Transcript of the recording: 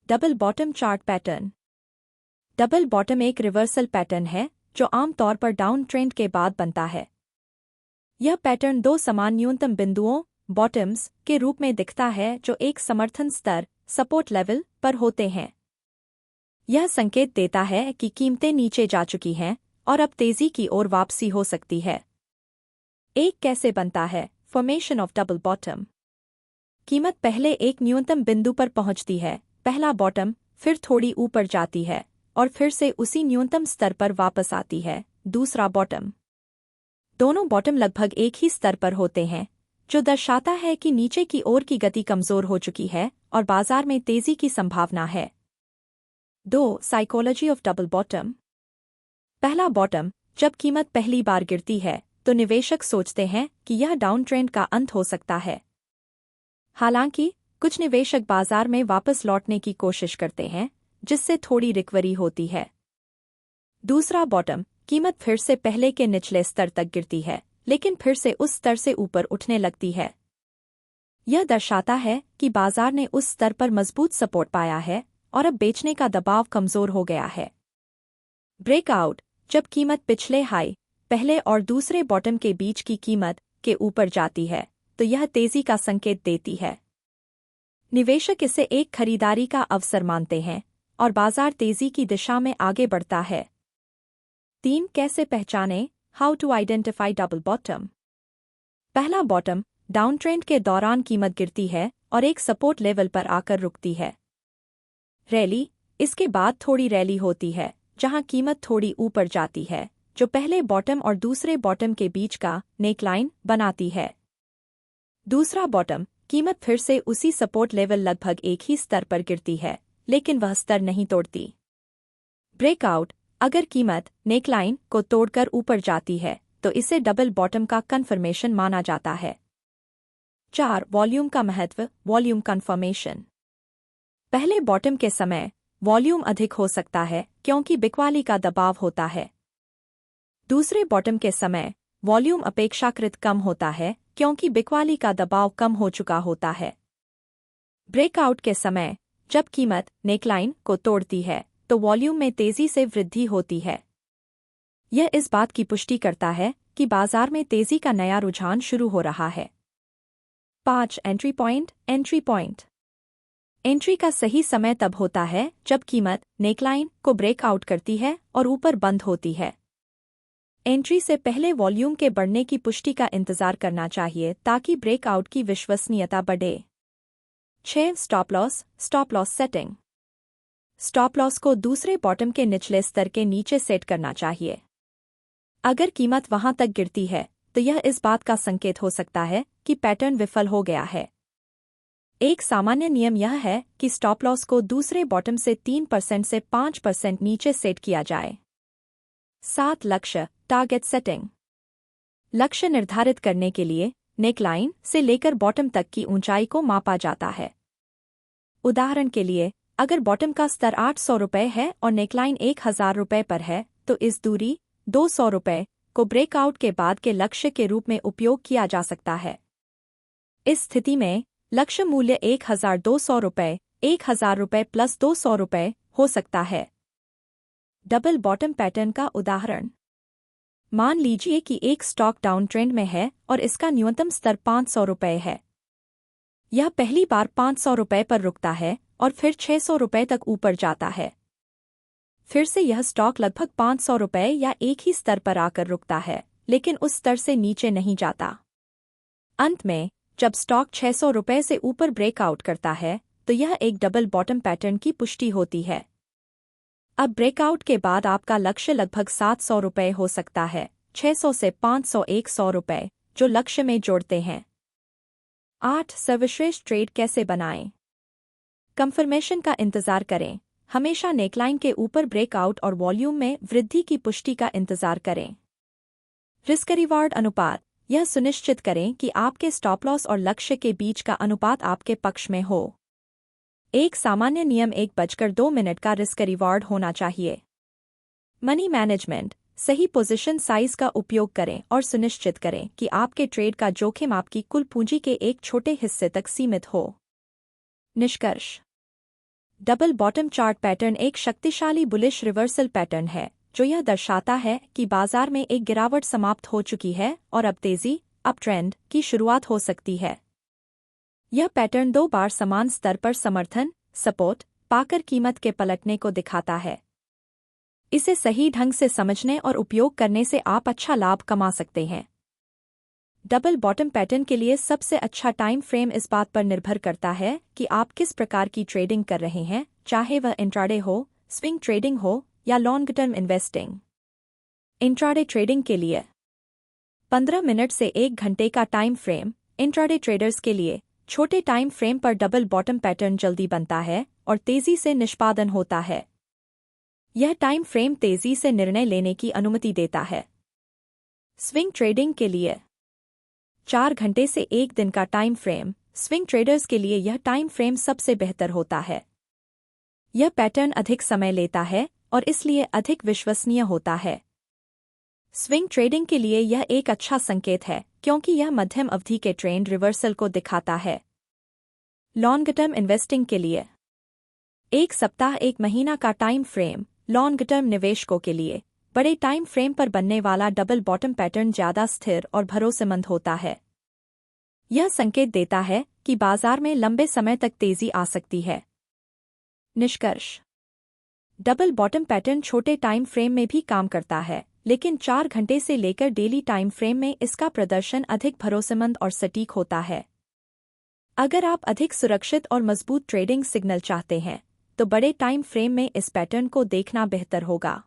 Double bottom chart pattern. Double bottom एक reversal pattern है जो आमतौर पर डाउन ट्रेंड के बाद बनता है। यह पैटर्न दो समान न्यूनतम बिंदुओं बॉटम्स के रूप में दिखता है जो एक समर्थन स्तर सपोर्ट लेवल पर होते हैं। यह संकेत देता है कि कीमतें नीचे जा चुकी हैं और अब तेजी की ओर वापसी हो सकती है। एक कैसे बनता है फॉर्मेशन ऑफ डबल बॉटम। कीमत पहले एक न्यूनतम बिंदु पर पहुंचती है, पहला बॉटम, फिर थोड़ी ऊपर जाती है और फिर से उसी न्यूनतम स्तर पर वापस आती है, दूसरा बॉटम। दोनों बॉटम लगभग एक ही स्तर पर होते हैं, जो दर्शाता है कि नीचे की ओर की गति कमजोर हो चुकी है और बाजार में तेजी की संभावना है। 2. Psychology of double bottom. पहला बॉटम, जब कीमत पहली बार गिरती है तो निवेशक सोचते हैं कि यह डाउन ट्रेंड का अंत हो सकता है। हालांकि कुछ निवेशक बाजार में वापस लौटने की कोशिश करते हैं, जिससे थोड़ी रिकवरी होती है। दूसरा बॉटम, कीमत फिर से पहले के निचले स्तर तक गिरती है, लेकिन फिर से उस स्तर से ऊपर उठने लगती है। यह दर्शाता है कि बाजार ने उस स्तर पर मजबूत सपोर्ट पाया है और अब बेचने का दबाव कमजोर हो गया है। ब्रेकआउट, जब कीमत पिछले हाई, पहले और दूसरे बॉटम के बीच की कीमत के ऊपर जाती है, तो यह तेजी का संकेत देती है। निवेशक इसे एक खरीदारी का अवसर मानते हैं और बाजार तेजी की दिशा में आगे बढ़ता है। 3. कैसे पहचानें how to identify double bottom. पहला बॉटम, डाउन ट्रेंड के दौरान कीमत गिरती है और एक सपोर्ट लेवल पर आकर रुकती है। रैली, इसके बाद थोड़ी रैली होती है जहां कीमत थोड़ी ऊपर जाती है, जो पहले बॉटम और दूसरे बॉटम के बीच का नेकलाइन बनाती है। दूसरा बॉटम, कीमत फिर से उसी सपोर्ट लेवल लगभग एक ही स्तर पर गिरती है, लेकिन वह स्तर नहीं तोड़ती। ब्रेकआउट, अगर कीमत नेकलाइन को तोड़कर ऊपर जाती है तो इसे डबल बॉटम का कन्फर्मेशन माना जाता है। 4. वॉल्यूम का महत्व वॉल्यूम कन्फर्मेशन। पहले बॉटम के समय वॉल्यूम अधिक हो सकता है क्योंकि बिकवाली का दबाव होता है। दूसरे बॉटम के समय वॉल्यूम अपेक्षाकृत कम होता है क्योंकि बिकवाली का दबाव कम हो चुका होता है। ब्रेकआउट के समय जब कीमत नेकलाइन को तोड़ती है तो वॉल्यूम में तेजी से वृद्धि होती है। यह इस बात की पुष्टि करता है कि बाजार में तेजी का नया रुझान शुरू हो रहा है। 5. Entry point. एंट्री का सही समय तब होता है जब कीमत नेकलाइन को ब्रेकआउट करती है और ऊपर बंद होती है। एंट्री से पहले वॉल्यूम के बढ़ने की पुष्टि का इंतजार करना चाहिए ताकि ब्रेकआउट की विश्वसनीयता बढ़े। 6. Stop loss setting. Stop loss को दूसरे बॉटम के निचले स्तर के नीचे सेट करना चाहिए। अगर कीमत वहां तक गिरती है तो यह इस बात का संकेत हो सकता है कि पैटर्न विफल हो गया है। एक सामान्य नियम यह है कि स्टॉप लॉस को दूसरे बॉटम से 3% से 5% नीचे सेट किया जाए। 7. लक्ष्य टारगेट सेटिंग। लक्ष्य निर्धारित करने के लिए नेकलाइन से लेकर बॉटम तक की ऊंचाई को मापा जाता है। उदाहरण के लिए, अगर बॉटम का स्तर 800 रुपये है और नेकलाइन 1000 रुपये पर है, तो इस दूरी 200 रुपये को ब्रेकआउट के बाद के लक्ष्य के रूप में उपयोग किया जा सकता है। इस स्थिति में लक्ष्य मूल्य 1200 रुपये, 1000 रुपये प्लस 200 रुपये हो सकता है। डबल बॉटम पैटर्न का उदाहरण। मान लीजिए कि एक स्टॉक डाउन ट्रेंड में है और इसका न्यूनतम स्तर 500 रुपये है। यह पहली बार 500 रुपये पर रुकता है और फिर 600 रुपये तक ऊपर जाता है। फिर से यह स्टॉक लगभग 500 रुपये या एक ही स्तर पर आकर रुकता है, लेकिन उस स्तर से नीचे नहीं जाता। अंत में जब स्टॉक 600 रुपये से ऊपर ब्रेकआउट करता है तो यह एक डबल बॉटम पैटर्न की पुष्टि होती है। अब ब्रेकआउट के बाद आपका लक्ष्य लगभग 700 रुपये हो सकता है, 600 से 500 100 रुपये, जो लक्ष्य में जोड़ते हैं। 8. सर्वश्रेष्ठ ट्रेड कैसे बनाएं। कंफर्मेशन का इंतजार करें। हमेशा नेकलाइन के ऊपर ब्रेकआउट और वॉल्यूम में वृद्धि की पुष्टि का इंतजार करें। रिस्क रिवार्ड अनुपात। यह सुनिश्चित करें कि आपके स्टॉप लॉस और लक्ष्य के बीच का अनुपात आपके पक्ष में हो। एक सामान्य नियम 1:02 का रिस्क रिवार्ड होना चाहिए। Money management. सही पोजीशन साइज का उपयोग करें और सुनिश्चित करें कि आपके ट्रेड का जोखिम आपकी कुल पूंजी के एक छोटे हिस्से तक सीमित हो। निष्कर्ष। डबल बॉटम चार्ट पैटर्न एक शक्तिशाली बुलिश रिवर्सल पैटर्न है जो यह दर्शाता है कि बाजार में एक गिरावट समाप्त हो चुकी है और अब तेजी अप ट्रेंड की शुरुआत हो सकती है। यह पैटर्न 2 बार समान स्तर पर समर्थन सपोर्ट पाकर कीमत के पलटने को दिखाता है। इसे सही ढंग से समझने और उपयोग करने से आप अच्छा लाभ कमा सकते हैं। डबल बॉटम पैटर्न के लिए सबसे अच्छा टाइम फ्रेम इस बात पर निर्भर करता है कि आप किस प्रकार की ट्रेडिंग कर रहे हैं, चाहे वह इंट्राडे हो, स्विंग ट्रेडिंग हो या long term investing. Intraday trading के लिए 15 मिनट से 1 घंटे का टाइम फ्रेम। इंट्राडे ट्रेडर्स के लिए छोटे टाइम फ्रेम पर डबल बॉटम पैटर्न जल्दी बनता है और तेजी से निष्पादन होता है। यह टाइम फ्रेम तेजी से निर्णय लेने की अनुमति देता है। स्विंग ट्रेडिंग के लिए 4 घंटे से 1 दिन का टाइम फ्रेम। स्विंग ट्रेडर्स के लिए यह टाइम फ्रेम सबसे बेहतर होता है। यह पैटर्न अधिक समय लेता है और इसलिए अधिक विश्वसनीय होता है। स्विंग ट्रेडिंग के लिए यह एक अच्छा संकेत है क्योंकि यह मध्यम अवधि के ट्रेंड रिवर्सल को दिखाता है। लॉन्ग टर्म इन्वेस्टिंग के लिए 1 सप्ताह 1 महीना का टाइम फ्रेम। लॉन्ग टर्म निवेशकों के लिए बड़े टाइम फ्रेम पर बनने वाला डबल बॉटम पैटर्न ज्यादा स्थिर और भरोसेमंद होता है। यह संकेत देता है कि बाजार में लंबे समय तक तेजी आ सकती है। निष्कर्ष: डबल बॉटम पैटर्न छोटे टाइम फ्रेम में भी काम करता है, लेकिन 4 घंटे से लेकर डेली टाइम फ्रेम में इसका प्रदर्शन अधिक भरोसेमंद और सटीक होता है। अगर आप अधिक सुरक्षित और मजबूत ट्रेडिंग सिग्नल चाहते हैं, तो बड़े टाइम फ्रेम में इस पैटर्न को देखना बेहतर होगा।